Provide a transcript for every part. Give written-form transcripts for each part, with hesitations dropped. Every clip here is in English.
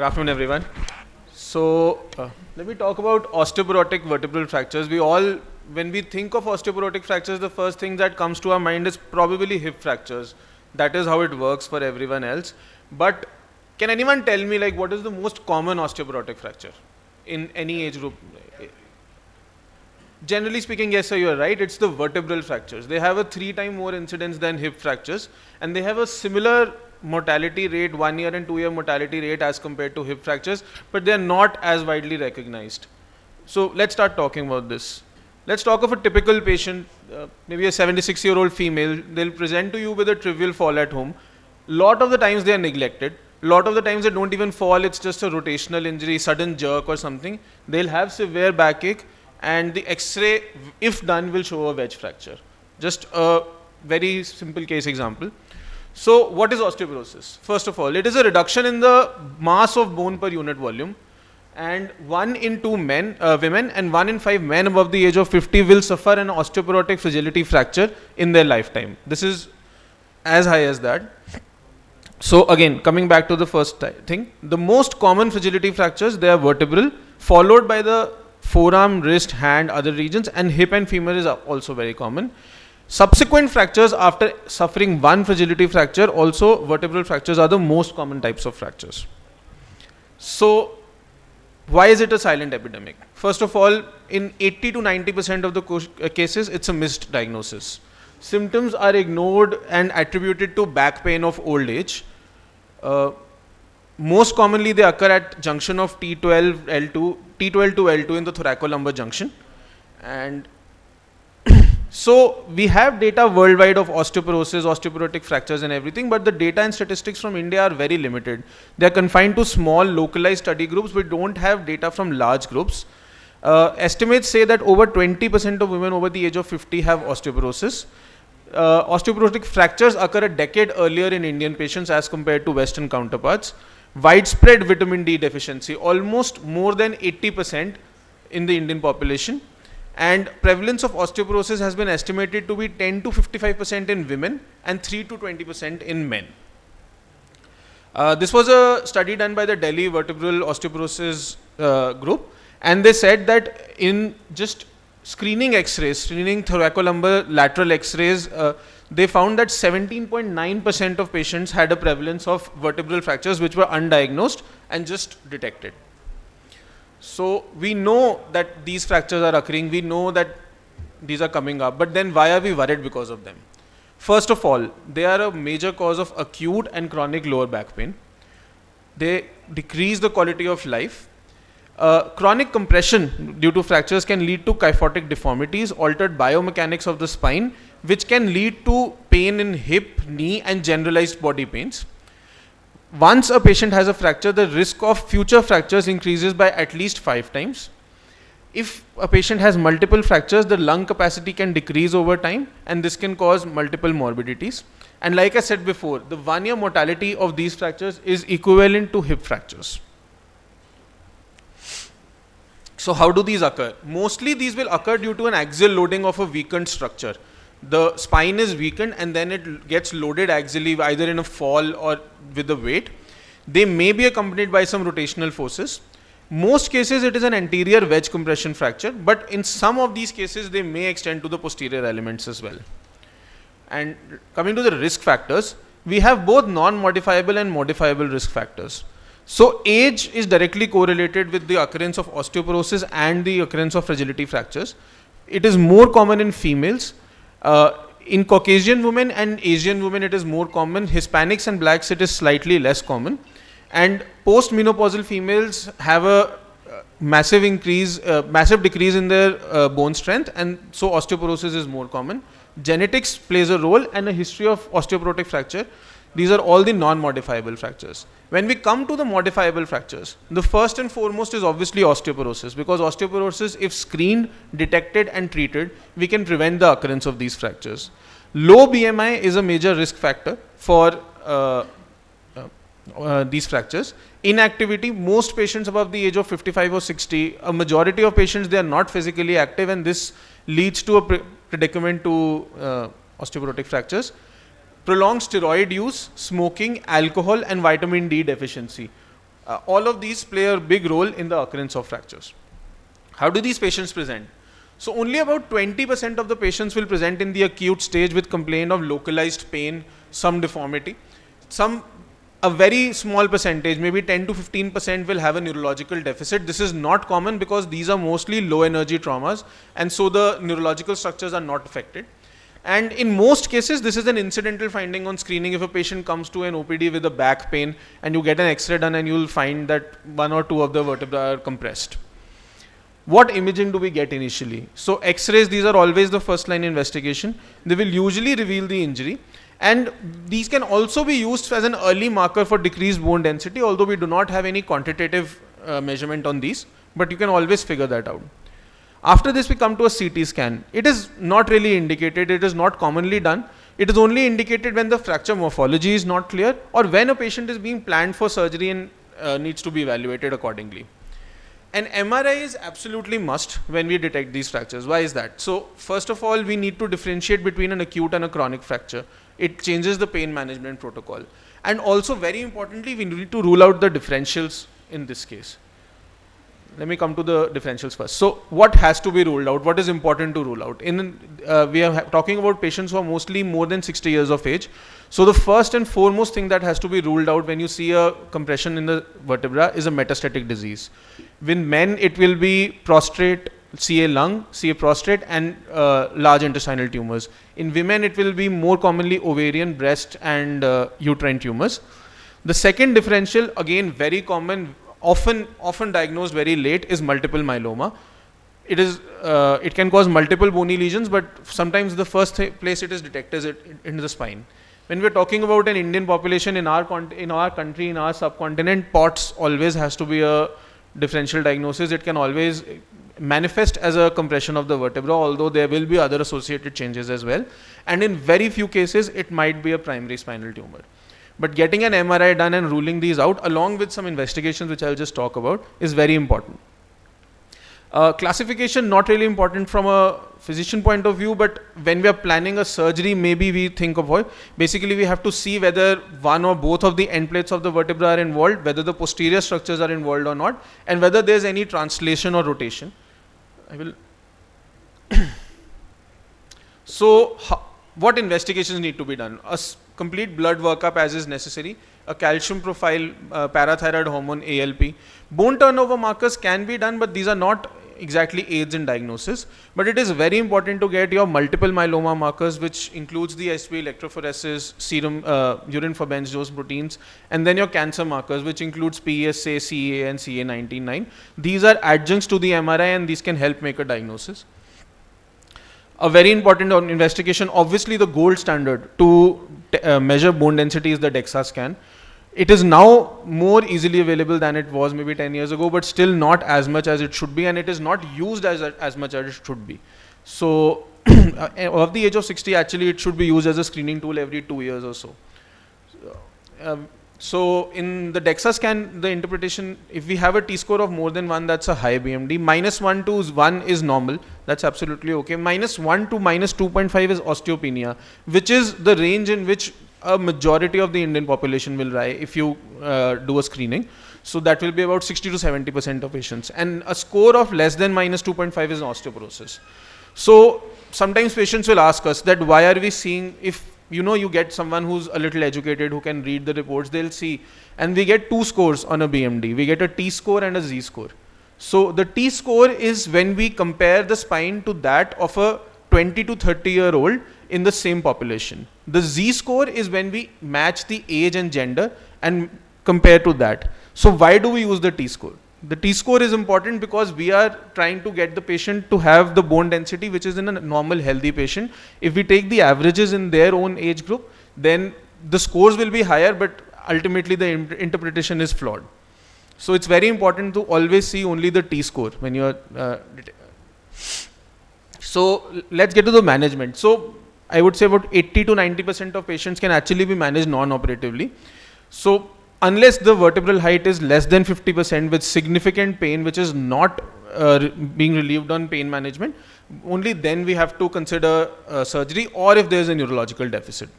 Good afternoon, everyone. So, let me talk about osteoporotic vertebral fractures. When we think of osteoporotic fractures, the first thing that comes to our mind is probably hip fractures. That is how it works for everyone else. But can anyone tell me, like, what is the most common osteoporotic fracture in any age group? Generally speaking, yes, sir, you are right. It's the vertebral fractures. They have a 3 times more incidence than hip fractures, and they have a similar mortality rate, 1 year and 2 year mortality rate as compared to hip fractures, but they are not as widely recognized. So let's start talking about this. Let's talk of a typical patient, maybe a 76-year-old female. They'll present to you with a trivial fall at home. Lot of the times they are neglected. Lot of the times they don't even fall. It's just a rotational injury, sudden jerk or something. They'll have severe backache, and the X-ray, if done, will show a wedge fracture. Just a very simple case example. So what is osteoporosis? First of all, it is a reduction in the mass of bone per unit volume, and 1 in 2 women and 1 in 5 men above the age of 50 will suffer an osteoporotic fragility fracture in their lifetime. This is as high as that. So again, coming back to the first thing, the most common fragility fractures, they are vertebral, followed by the forearm, wrist, hand, other regions, and hip and femur is also very common. Subsequent fractures after suffering one fragility fracture, also vertebral fractures, are the most common types of fractures. So why is it a silent epidemic? First of all, in 80 to 90% of the cases, it's a missed diagnosis. Symptoms are ignored and attributed to back pain of old age. Most commonly, they occur at junction of T12 to L2 in the thoracolumbar junction. And so we have data worldwide of osteoporosis, osteoporotic fractures and everything, but the data and statistics from India are very limited. They are confined to small localized study groups. We don't have data from large groups. Estimates say that over 20% of women over the age of 50 have osteoporosis. Osteoporotic fractures occur a decade earlier in Indian patients as compared to Western counterparts. Widespread vitamin D deficiency, almost more than 80% in the Indian population. And prevalence of osteoporosis has been estimated to be 10 to 55% in women and 3 to 20% in men. This was a study done by the Delhi Vertebral Osteoporosis group, and they said that in just screening X-rays, screening thoracolumbar lateral X-rays, they found that 17.9% of patients had a prevalence of vertebral fractures which were undiagnosed and just detected. So we know that these fractures are occurring, we know that these are coming up, but then why are we worried because of them? First of all, they are a major cause of acute and chronic lower back pain. They decrease the quality of life. Chronic compression due to fractures can lead to kyphotic deformities, altered biomechanics of the spine, which can lead to pain in hip, knee and generalized body pains. Once a patient has a fracture, the risk of future fractures increases by at least 5 times. If a patient has multiple fractures, the lung capacity can decrease over time, and this can cause multiple morbidities. And like I said before, the 1 year mortality of these fractures is equivalent to hip fractures. So how do these occur? Mostly these will occur due to an axial loading of a weakened structure. The spine is weakened and then it gets loaded axially either in a fall or with the weight. They may be accompanied by some rotational forces. Most cases it is an anterior wedge compression fracture, but in some of these cases they may extend to the posterior elements as well. And coming to the risk factors, we have both non-modifiable and modifiable risk factors. So age is directly correlated with the occurrence of osteoporosis and the occurrence of fragility fractures. It is more common in females. In Caucasian women and Asian women it is more common. Hispanics and blacks it is slightly less common. And post-menopausal females have a massive decrease in their bone strength, and so osteoporosis is more common. Genetics plays a role and a history of osteoporotic fracture. These are all the non-modifiable fractures. When we come to the modifiable fractures, the first and foremost is obviously osteoporosis, because osteoporosis, if screened, detected and treated, we can prevent the occurrence of these fractures. Low BMI is a major risk factor for these fractures. Inactivity, most patients above the age of 55 or 60, a majority of patients, they are not physically active, and this leads to a predicament to osteoporotic fractures. Prolonged steroid use, smoking, alcohol and vitamin D deficiency. All of these play a big role in the occurrence of fractures. How do these patients present? So only about 20% of the patients will present in the acute stage with complaint of localized pain, some deformity. A very small percentage, maybe 10 to 15% will have a neurological deficit. This is not common because these are mostly low energy traumas, and so the neurological structures are not affected. And in most cases, this is an incidental finding on screening. If a patient comes to an OPD with a back pain and you get an X-ray done, and you will find that one or two of the vertebrae are compressed. What imaging do we get initially? So X-rays, these are always the first line investigation. They will usually reveal the injury. And these can also be used as an early marker for decreased bone density, although we do not have any quantitative measurement on these, but you can always figure that out. After this, we come to a CT scan. It is not really indicated. It is not commonly done. It is only indicated when the fracture morphology is not clear, or when a patient is being planned for surgery and needs to be evaluated accordingly. An MRI is absolutely must when we detect these fractures. Why is that? So first of all, we need to differentiate between an acute and a chronic fracture. It changes the pain management protocol. And also, very importantly, we need to rule out the differentials in this case. Let me come to the differentials first. So what has to be ruled out? What is important to rule out? We are talking about patients who are mostly more than 60 years of age. So the first and foremost thing that has to be ruled out when you see a compression in the vertebra is a metastatic disease. With men, it will be prostrate, CA lung, CA prostate, and large intestinal tumors. In women, it will be more commonly ovarian, breast, and uterine tumors. The second differential, again very common, often diagnosed very late, is multiple myeloma. It can cause multiple bony lesions, but sometimes the first place it is detected is in the spine. When we're talking about an Indian population in our country, in our subcontinent, POTS always has to be a differential diagnosis. It can always manifest as a compression of the vertebra, although there will be other associated changes as well. And in very few cases, it might be a primary spinal tumor. But getting an MRI done and ruling these out, along with some investigations which I'll just talk about, is very important. Classification, not really important from a physician point of view, but when we are planning a surgery, maybe we think of what. Basically, we have to see whether one or both of the end plates of the vertebra are involved, whether the posterior structures are involved or not, and whether there's any translation or rotation. So, what investigations need to be done? A complete blood workup as is necessary, a calcium profile, parathyroid hormone, ALP. Bone turnover markers can be done, but these are not exactly aids in diagnosis. But it is very important to get your multiple myeloma markers, which includes the SB electrophoresis, serum, urine for bench-dose proteins, and then your cancer markers, which includes PSA, CA, and CA19-9. These are adjuncts to the MRI, and these can help make a diagnosis. A very important investigation, obviously the gold standard to measure bone density, is the DEXA scan. It is now more easily available than it was maybe 10 years ago, but still not as much as it should be, and it is not used as much as it should be. So of the age of 60, actually it should be used as a screening tool every 2 years or so. So in the DEXA scan, the interpretation, if we have a T-score of more than 1, that's a high BMD. -1 to 1 is normal. That's absolutely okay. -1 to -2.5 is osteopenia, which is the range in which a majority of the Indian population will lie if you do a screening. So that will be about 60 to 70% of patients. And a score of less than -2.5 is osteoporosis. So sometimes patients will ask us that why are we seeing, if you get someone who's a little educated, who can read the reports, they'll see, and we get 2 scores on a BMD. We get a T score and a Z score. So the T score is when we compare the spine to that of a 20 to 30-year-old in the same population. The Z score is when we match the age and gender and compare to that. So why do we use the T score? The T score is important because we are trying to get the patient to have the bone density which is in a normal healthy patient. If we take the averages in their own age group, then the scores will be higher, but ultimately the interpretation is flawed. So it's very important to always see only the T score when you are So let's get to the management. So I would say about 80 to 90% of patients can actually be managed non-operatively. So unless the vertebral height is less than 50% with significant pain, which is not being relieved on pain management, only then we have to consider surgery, or if there is a neurological deficit.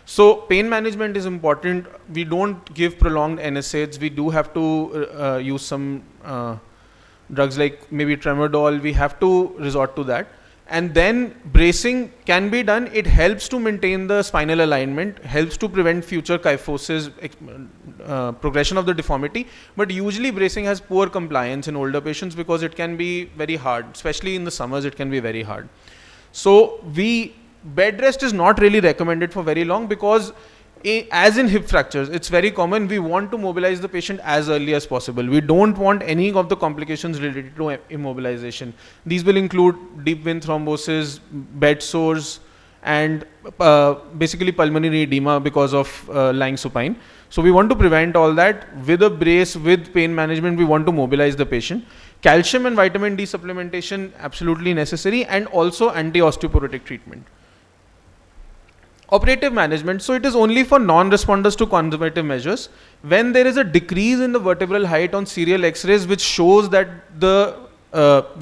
So pain management is important. We don't give prolonged NSAIDs. We do have to use some drugs like maybe tramadol. We have to resort to that. And then bracing can be done. It helps to maintain the spinal alignment, helps to prevent future kyphosis, progression of the deformity. But usually bracing has poor compliance in older patients because it can be very hard, especially in the summers. It can be very hard. So bed rest is not really recommended for very long because as in hip fractures, it's very common. We want to mobilize the patient as early as possible. We don't want any of the complications related to immobilization. These will include deep vein thrombosis, bed sores, and basically pulmonary edema because of lying supine. So we want to prevent all that. With a brace, with pain management, we want to mobilize the patient. Calcium and vitamin D supplementation, absolutely necessary, and also anti-osteoporotic treatment. Operative management, so it is only for non-responders to conservative measures. When there is a decrease in the vertebral height on serial x-rays which shows that the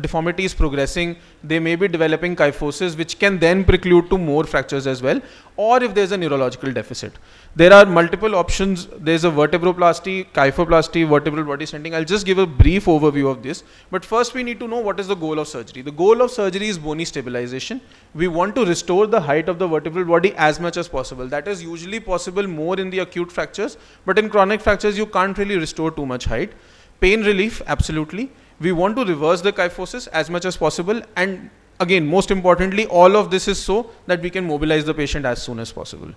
deformity is progressing, they may be developing kyphosis which can then preclude to more fractures as well, or if there is a neurological deficit. There are multiple options. There is a vertebroplasty, kyphoplasty, vertebral body stenting. I'll just give a brief overview of this. But first we need to know what is the goal of surgery. The goal of surgery is bony stabilization. We want to restore the height of the vertebral body as much as possible. That is usually possible more in the acute fractures, but in chronic fractures you can't really restore too much height. Pain relief, absolutely. We want to reverse the kyphosis as much as possible, and again, most importantly, all of this is so that we can mobilize the patient as soon as possible.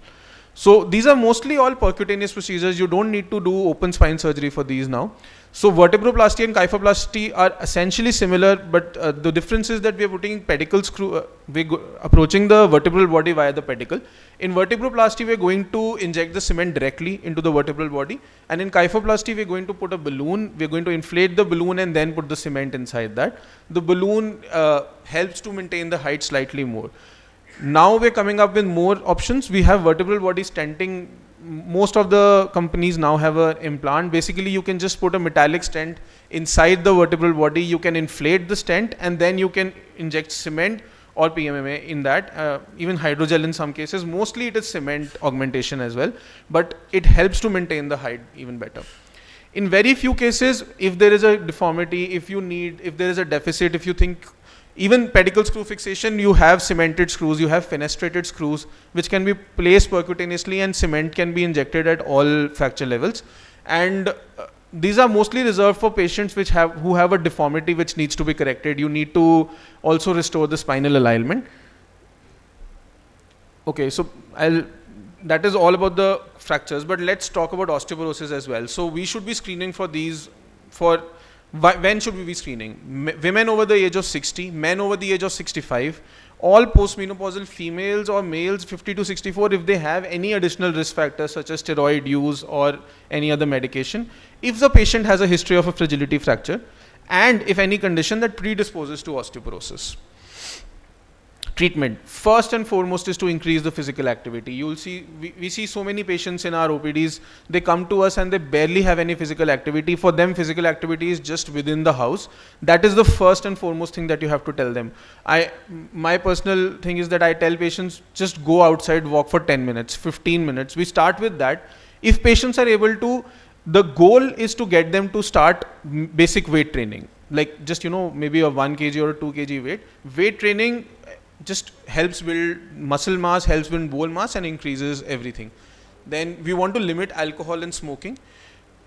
So these are mostly all percutaneous procedures. You don't need to do open spine surgery for these now. So vertebroplasty and kyphoplasty are essentially similar, but the difference is that we are putting pedicle screw, approaching the vertebral body via the pedicle. In vertebroplasty, we are going to inject the cement directly into the vertebral body, and in kyphoplasty, we are going to put a balloon. We are going to inflate the balloon and then put the cement inside that. The balloon helps to maintain the height slightly more. Now we're coming up with more options. We have vertebral body stenting. Most of the companies now have an implant. Basically, you can just put a metallic stent inside the vertebral body. You can inflate the stent and then you can inject cement or PMMA in that, even hydrogel in some cases. Mostly it is cement augmentation as well, but it helps to maintain the height even better. In very few cases, if there is a deformity, if there is a deficit, if you think even pedicle screw fixation, you have cemented screws, you have fenestrated screws, which can be placed percutaneously, and cement can be injected at all fracture levels. And these are mostly reserved for patients who have a deformity which needs to be corrected. You need to also restore the spinal alignment. Okay, so that is all about the fractures, but let's talk about osteoporosis as well. So we should be screening for these when should we be screening? Women over the age of 60, men over the age of 65, all postmenopausal females or males 50 to 64 if they have any additional risk factors such as steroid use or any other medication, if the patient has a history of a fragility fracture, and if any condition that predisposes to osteoporosis. Treatment, first and foremost, is to increase the physical activity. You will see, we see so many patients in our OPDs, they come to us and they barely have any physical activity. For them, physical activity is just within the house. That is the first and foremost thing that you have to tell them. My personal thing is that I tell patients, just go outside, walk for 10 minutes, 15 minutes. We start with that. If patients are able to, the goal is to get them to start basic weight training. Like just, maybe a 1 kg or a 2 kg weight. Weight training just helps build muscle mass, helps build bone mass, and increases everything. Then we want to limit alcohol and smoking.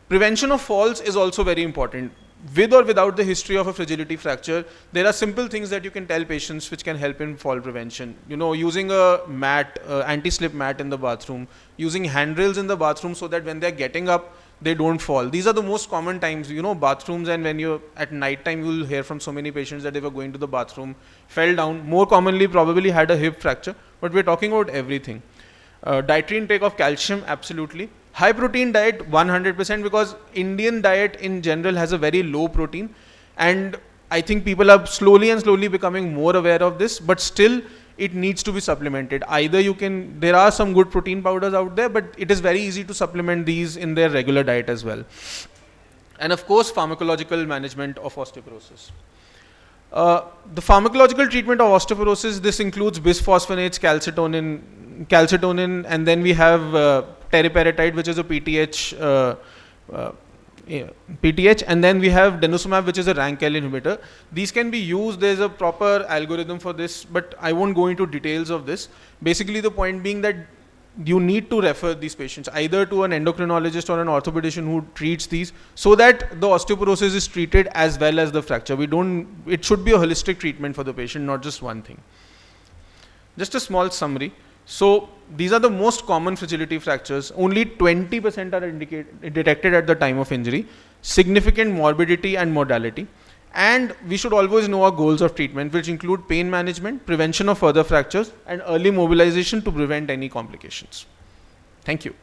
Prevention of falls is also very important. With or without the history of a fragility fracture, there are simple things that you can tell patients which can help in fall prevention. Using a mat, anti-slip mat in the bathroom, using handrails in the bathroom so that when they're getting up, they don't fall. These are the most common times, bathrooms, and when you're at night time, you'll hear from so many patients that they were going to the bathroom, fell down, more commonly probably had a hip fracture, but we're talking about everything. Dietary intake of calcium, absolutely. High protein diet, 100%, because Indian diet in general has a very low protein, and I think people are slowly becoming more aware of this, but still it needs to be supplemented. Either there are some good protein powders out there, but it is very easy to supplement these in their regular diet as well. And of course, pharmacological management of osteoporosis. The pharmacological treatment of osteoporosis, this includes bisphosphonates, calcitonin, and then we have teriparatide, which is a PTH, and then we have denosumab, which is a RANKL inhibitor. These can be used. There's a proper algorithm for this, but I won't go into details of this. Basically, the point being that you need to refer these patients either to an endocrinologist or an orthopedician who treats these, so that the osteoporosis is treated as well as the fracture. It should be a holistic treatment for the patient, not just one thing. Just a small summary. So these are the most common fragility fractures. Only 20% are detected at the time of injury. Significant morbidity and mortality. And we should always know our goals of treatment, which include pain management, prevention of further fractures, and early mobilization to prevent any complications. Thank you.